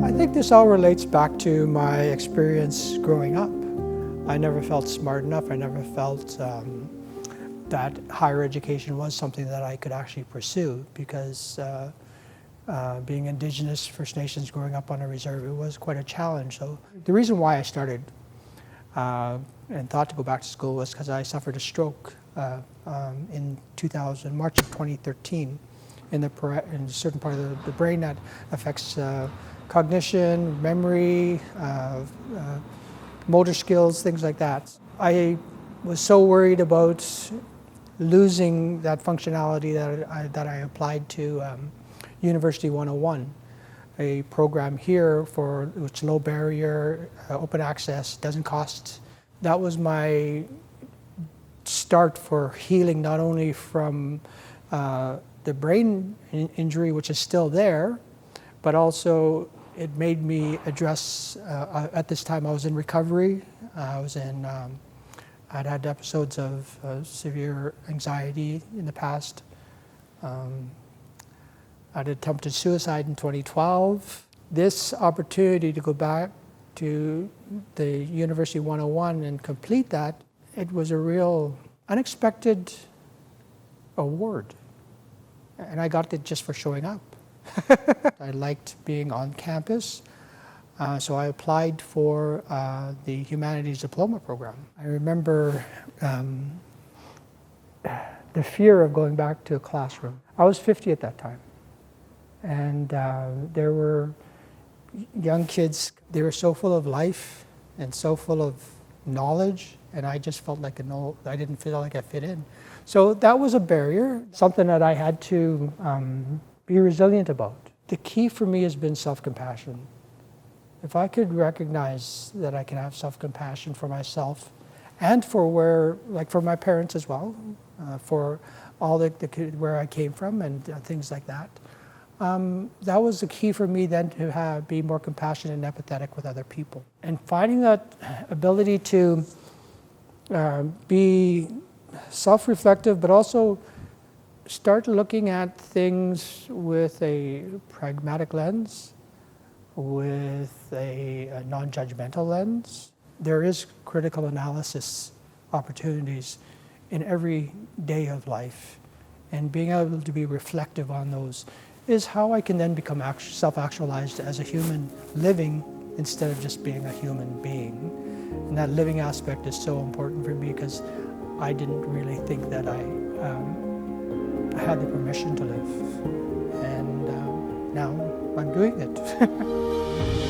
I think this all relates back to my experience growing up. I never felt smart enough. I never felt that higher education was something that I could actually pursue, because being Indigenous First Nations growing up on a reserve, it was quite a challenge. So the reason why I started and thought to go back to school was because I suffered a stroke in March of 2013 in a certain part of the brain that affects cognition, memory, motor skills, things like that. I was so worried about losing that functionality that I applied to University 101, a program here for which low barrier, open access, doesn't cost. That was my start for healing, not only from the brain injury, which is still there, but also it made me address, at this time I was in recovery. I'd had episodes of severe anxiety in the past. I'd attempted suicide in 2012. This opportunity to go back to the University 101 and complete that, it was a real unexpected award. And I got it just for showing up. I liked being on campus, so I applied for the Humanities Diploma program. I remember the fear of going back to a classroom. I was 50 at that time, and there were young kids. They were so full of life and so full of knowledge, and I just felt like I didn't feel like I fit in. So that was a barrier, something that I had to be resilient about. The key for me has been self-compassion. If I could recognize that I can have self-compassion for myself and for for my parents as well, for all where I came from and things like that, that was the key for me then to be more compassionate and empathetic with other people. And finding that ability to be self-reflective, but also start looking at things with a pragmatic lens, with a non-judgmental lens. There is critical analysis opportunities in every day of life, and being able to be reflective on those is how I can then become self-actualized as a human living instead of just being a human being. And that living aspect is so important for me, because I didn't really think that I had the permission to live. And now I'm doing it.